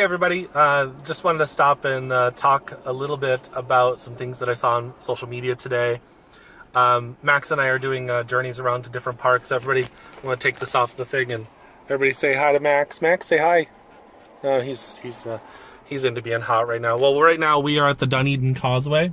everybody. Just wanted to stop and talk a little bit about some things that I saw on social media today. Max and I are doing journeys around to different parks. Everybody, I want to take this off the thing and everybody say hi to Max. Max, say hi. He's into being hot right now. Well, right now we are at the Dunedin Causeway,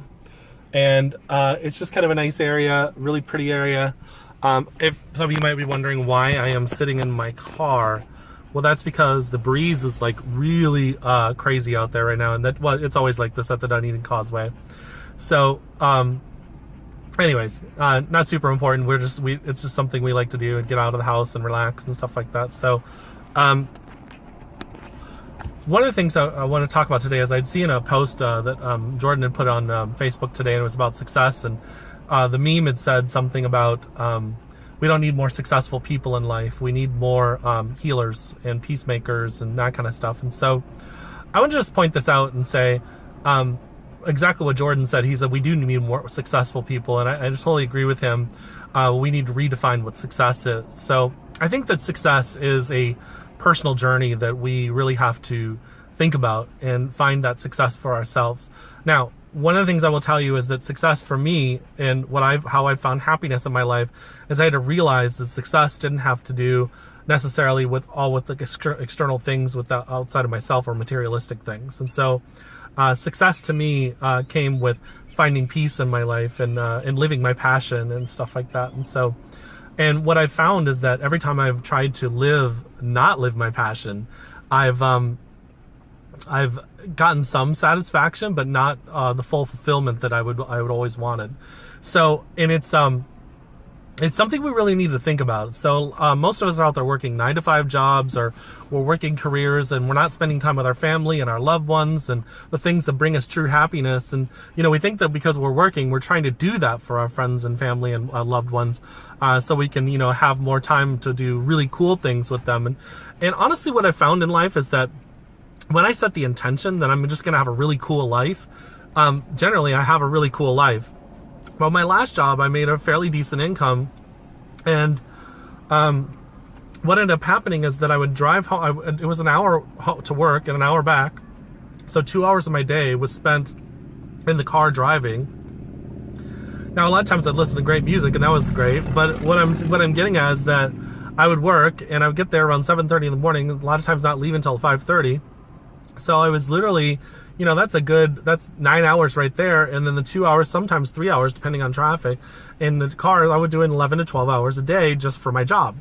and it's just kind of a nice area, really pretty area. If some of you might be wondering why I am sitting in my car, well, that's because the breeze is like really crazy out there right now, and it's always like this at the Dunedin Causeway. So, anyways, not super important. It's just something we like to do and get out of the house and relax and stuff like that. So, one of the things I want to talk about today is I'd seen a post that Jordan had put on Facebook today, and it was about success, and the meme had said something about we don't need more successful people in life. We need more healers and peacemakers and that kind of stuff. And so I want to just point this out and say exactly what Jordan said. He said we do need more successful people, and I just totally agree with him. We need to redefine what success is. So I think that success is a personal journey that we really have to think about and find that success for ourselves. Now, one of the things I will tell you is that success for me and how I found happiness in my life is I had to realize that success didn't have to do necessarily with the external things outside of myself or materialistic things. And so success to me came with finding peace in my life and living my passion and stuff like that. And what I found is that every time I've tried to not live my passion, I've gotten some satisfaction, but not the full fulfillment that I would always wanted. So, and it's something we really need to think about. So most of us are out there working 9-to-5 jobs, or we're working careers, and we're not spending time with our family and our loved ones and the things that bring us true happiness. And we think that because we're working, we're trying to do that for our friends and family and loved ones, so we can have more time to do really cool things with them. And honestly, what I found in life is that when I set the intention that I'm just going to have a really cool life, generally I have a really cool life. Well, my last job, I made a fairly decent income, and what ended up happening is that I would drive home. It was an hour to work and an hour back, so 2 hours of my day was spent in the car driving. Now, a lot of times I'd listen to great music, and that was great, but what I'm getting at is that I would work, and I would get there around 7:30 in the morning, a lot of times not leave until 5:30. So I was literally, that's 9 hours right there. And then the 2 hours, sometimes 3 hours, depending on traffic. In the car, I would do 11 to 12 hours a day just for my job.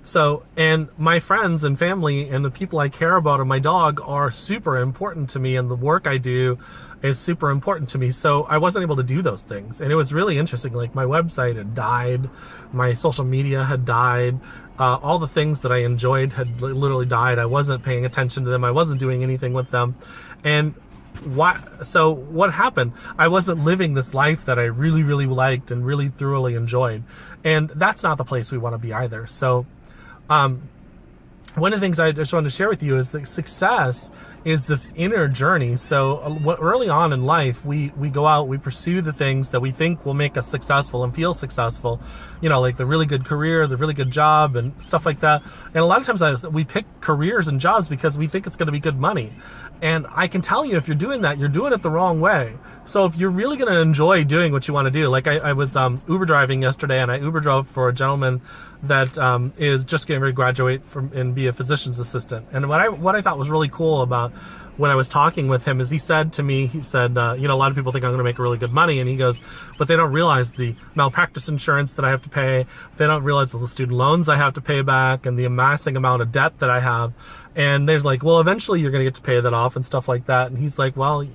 So, and my friends and family and the people I care about and my dog are super important to me, and the work I do is super important to me. So I wasn't able to do those things. And it was really interesting. Like, my website had died, my social media had died, all the things that I enjoyed had literally died. I wasn't paying attention to them. I wasn't doing anything with them. And so what happened? I wasn't living this life that I really, really liked and really thoroughly enjoyed. And that's not the place we want to be either. So, one of the things I just wanted to share with you is that success is this inner journey. So early on in life, we go out, we pursue the things that we think will make us successful and feel successful, like the really good career, the really good job and stuff like that. And a lot of times we pick careers and jobs because we think it's going to be good money. And I can tell you, if you're doing that, you're doing it the wrong way. So if you're really going to enjoy doing what you want to do, like I was Uber driving yesterday, and I Uber drove for a gentleman that is just getting ready to graduate and be a physician's assistant. And what I thought was really cool about when I was talking with him is he said to me, a lot of people think I'm going to make really good money. And he goes, but they don't realize the malpractice insurance that I have to pay. They don't realize the student loans I have to pay back and the amassing amount of debt that I have. And there's like, well, eventually you're going to get to pay that off and stuff like that. And he's like, well,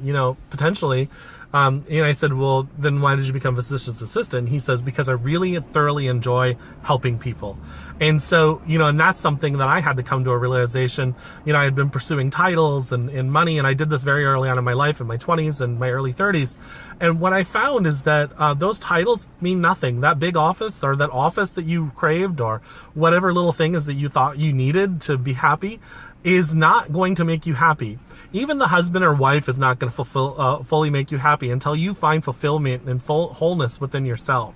potentially. And I said, well, then why did you become a physician's assistant? And he says, because I really thoroughly enjoy helping people. And so, and that's something that I had to come to a realization. I had been pursuing titles and money, and I did this very early on in my life, in my 20s and my early 30s. And what I found is that those titles mean nothing. That big office, or that office that you craved, or whatever little thing is that you thought you needed to be happy, is not going to make you happy. Even the husband or wife is not going to fully make you happy until you find fulfillment and full wholeness within yourself.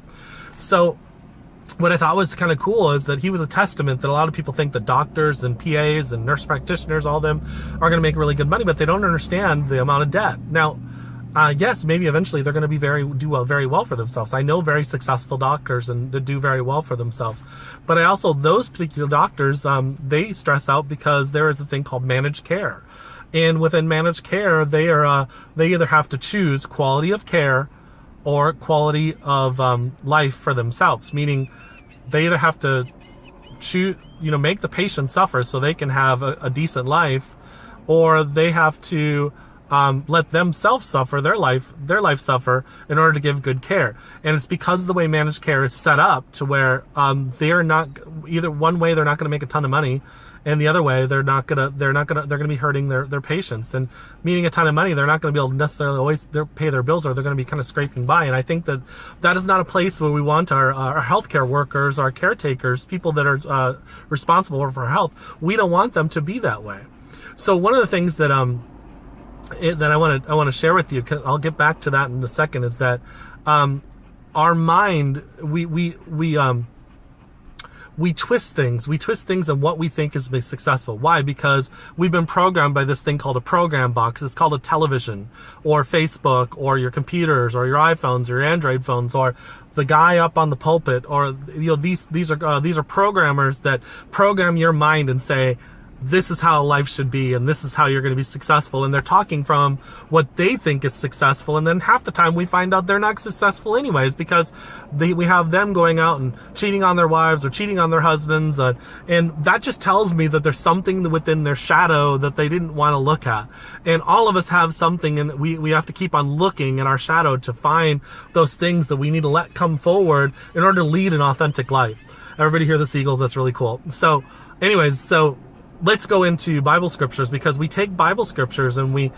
So what I thought was kind of cool is that he was a testament that a lot of people think that doctors and PAs and nurse practitioners, all of them, are going to make really good money, but they don't understand the amount of debt. Now, yes, maybe eventually they're going to be very well for themselves. I know very successful doctors and that do very well for themselves, but I also, those particular doctors, they stress out because there is a thing called managed care, and within managed care, they either have to choose quality of care or quality of life for themselves, meaning they either have to choose, make the patient suffer so they can have a decent life, or they have to let themselves suffer, their life suffer, in order to give good care. And it's because of the way managed care is set up to where they're not, either one way they're not going to make a ton of money, and the other way they're going to be hurting their patients. And meaning a ton of money, they're not going to be able to necessarily always pay their bills, or they're going to be kind of scraping by. And I think that is not a place where we want our healthcare workers, our caretakers, people that are responsible for our health. We don't want them to be that way. So one of the things that that I want to share with you, 'cause I'll get back to that in a second, is that our mind, we twist things. We twist things in what we think is successful. Why? Because we've been programmed by this thing called a program box. It's called a television, or Facebook, or your computers, or your iPhones, or your Android phones, or the guy up on the pulpit, or these are programmers that program your mind and say, this is how life should be, and this is how you're going to be successful. And they're talking from what they think is successful, and then half the time we find out they're not successful anyways, because we have them going out and cheating on their wives or cheating on their husbands, and that just tells me that there's something within their shadow that they didn't want to look at. And all of us have something, and we have to keep on looking in our shadow to find those things that we need to let come forward in order to lead an authentic life. Everybody hear the seagulls? That's really cool. So anyways, let's go into Bible scriptures, because we take Bible scriptures and we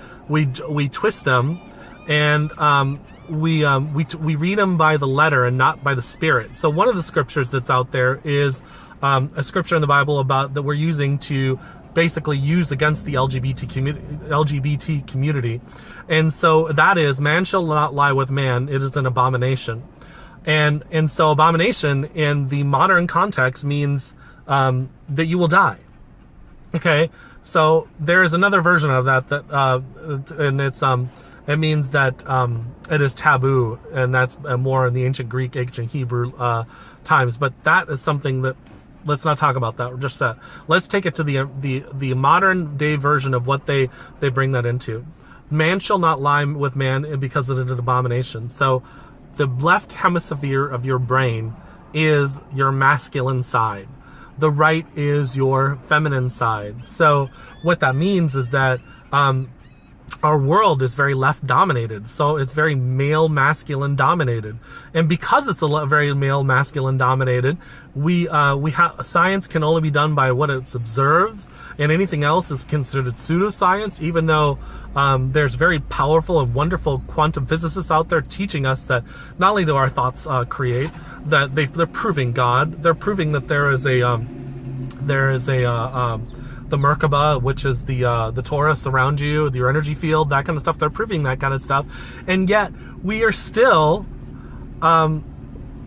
twist them, and we read them by the letter and not by the spirit. So one of the scriptures that's out there is a scripture in the Bible that we're using to basically use against the LGBT community, and so that is, man shall not lie with man; it is an abomination. And so abomination in the modern context means that you will die. Okay, so there is another version of that and it means that it is taboo, and that's more in the ancient Greek, ancient Hebrew times. But that is something that, let's not talk about that. Just let's take it to the modern day version of what they bring that into. Man shall not lie with man, because it is an abomination. So the left hemisphere of your brain is your masculine side. The right is your feminine side. So what that means is that our world is very left dominated. So it's very male masculine dominated. And because it's very male masculine dominated, science can only be done by what it's observed, and anything else is considered pseudoscience, even though there's very powerful and wonderful quantum physicists out there teaching us that not only do our thoughts create, that they're proving God. They're proving that there is the Merkaba, which is the torus around you, your energy field, that kind of stuff. They're proving that kind of stuff, and yet we are still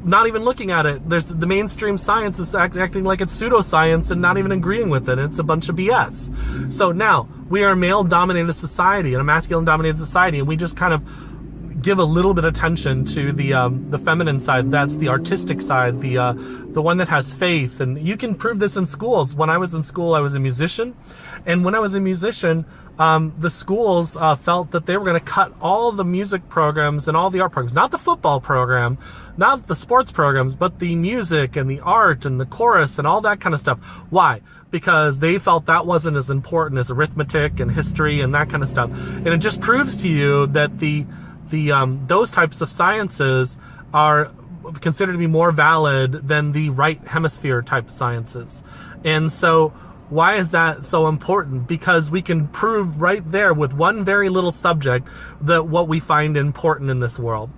not even looking at it. There's the mainstream science is acting like it's pseudoscience and not even agreeing with it. It's a bunch of BS. So now we are a male-dominated society and a masculine-dominated society, and we just kind of give a little bit of attention to the feminine side. That's the artistic side, the one that has faith. And you can prove this in schools. When I was in school, I was a musician, and when I was a musician, the schools felt that they were going to cut all the music programs and all the art programs, not the football program, not the sports programs, but the music and the art and the chorus and all that kind of stuff. Why? Because they felt that wasn't as important as arithmetic and history and that kind of stuff. And it just proves to you that those types of sciences are considered to be more valid than the right hemisphere type of sciences. And so why is that so important? Because we can prove right there with one very little subject that what we find important in this world.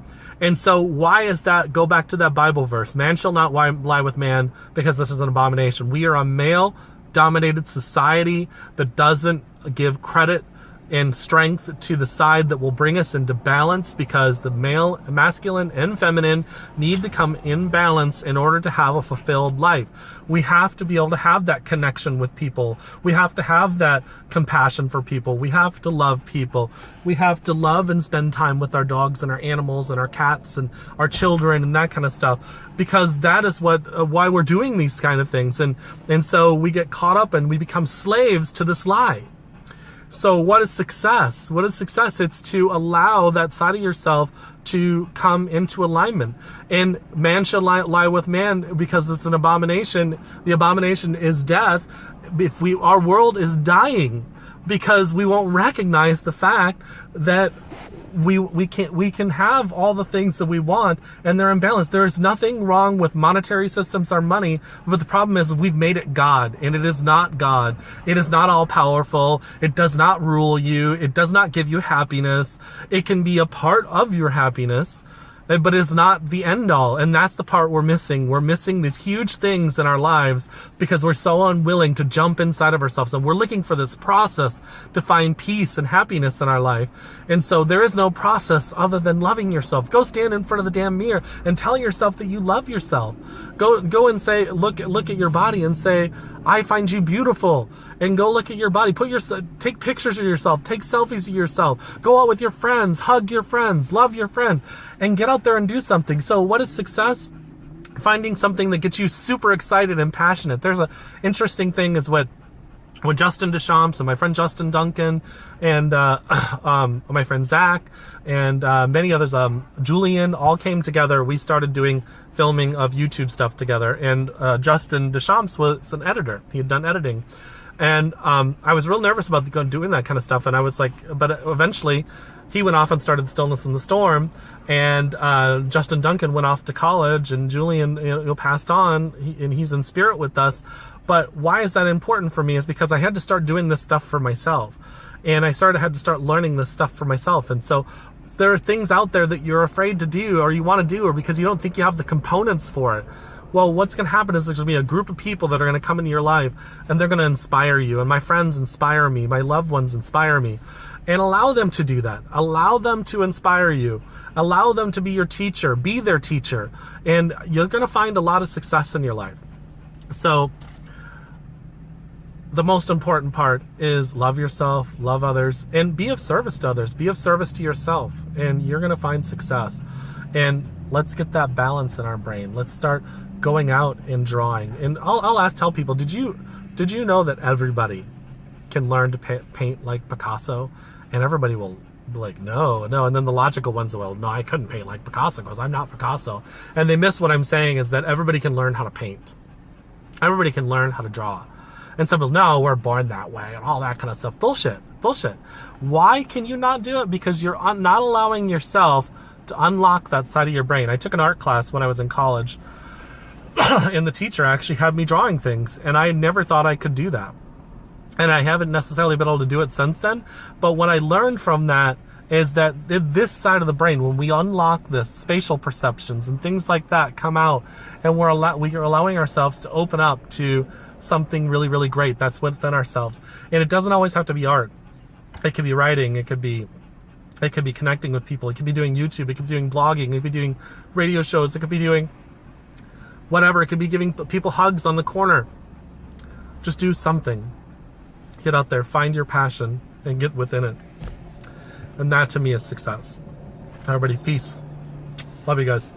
And so why is that? Go back to that Bible verse. Man shall not lie with man, because this is an abomination. We are a male dominated society that doesn't give credit and strength to the side that will bring us into balance, because the masculine and feminine need to come in balance in order to have a fulfilled life. We have to be able to have that connection with people. We have to have that compassion for people. We have to love people. We have to love and spend time with our dogs and our animals and our cats and our children and that kind of stuff, because that is why we're doing these kind of things. And so we get caught up and we become slaves to this lie. So what is success? What is success? It's to allow that side of yourself to come into alignment. And man shall lie with man, because it's an abomination. The abomination is death. Our world is dying because we won't recognize the fact that we can have all the things that we want and they're imbalanced. There is nothing wrong with monetary systems or money, but the problem is we've made it God, and it is not God. It is not all powerful. It does not rule you. It does not give you happiness. It can be a part of your happiness, but it's not the end all. And that's the part we're missing. We're missing these huge things in our lives because we're so unwilling to jump inside of ourselves. And we're looking for this process to find peace and happiness in our life. And so there is no process other than loving yourself. Go stand in front of the damn mirror and tell yourself that you love yourself. Go and say, look at your body and say, I find you beautiful. And go look at your body. Take pictures of yourself. Take selfies of yourself. Go out with your friends. Hug your friends. Love your friends. And get out there and do something. So what is success? Finding something that gets you super excited and passionate. There's an interesting thing is when Justin Deschamps and my friend Justin Duncan and my friend Zach and many others, Julian, all came together. We started doing filming of YouTube stuff together. And Justin Deschamps was an editor. He had done editing. And I was real nervous about doing that kind of stuff. And I was like, but eventually he went off and started Stillness in the Storm. And Justin Duncan went off to college, and Julian passed on, and he's in spirit with us. But why is that important for me is because I had to start doing this stuff for myself. And I had to start learning this stuff for myself. And so there are things out there that you're afraid to do or you want to do, or because you don't think you have the components for it. Well, what's going to happen is there's going to be a group of people that are going to come into your life, and they're going to inspire you. And my friends inspire me. My loved ones inspire me. And allow them to do that. Allow them to inspire you. Allow them to be your teacher. Be their teacher. And you're going to find a lot of success in your life. So the most important part is love yourself, love others, and be of service to others. Be of service to yourself, and you're going to find success. And let's get that balance in our brain. Let's start going out and drawing. And I'll tell people, did you know that everybody can learn to paint like Picasso? And everybody will be like, no. And then the logical ones will, no, I couldn't paint like Picasso because I'm not Picasso. And they miss what I'm saying is that everybody can learn how to paint. Everybody can learn how to draw. And some people, no, we're born that way and all that kind of stuff. Bullshit. Why can you not do it? Because you're not allowing yourself to unlock that side of your brain. I took an art class when I was in college, and the teacher actually had me drawing things, and I never thought I could do that. And I haven't necessarily been able to do it since then. But what I learned from that is that this side of the brain, when we unlock this, spatial perceptions and things like that come out, and we are allowing ourselves to open up to something really, really great that's within ourselves. And it doesn't always have to be art. It could be writing. It could be connecting with people. It could be doing YouTube. It could be doing blogging. It could be doing radio shows. It could be doing whatever. It could be giving people hugs on the corner. Just do something. Get out there, find your passion, and get within it. And that to me is success. Everybody, peace. Love you guys.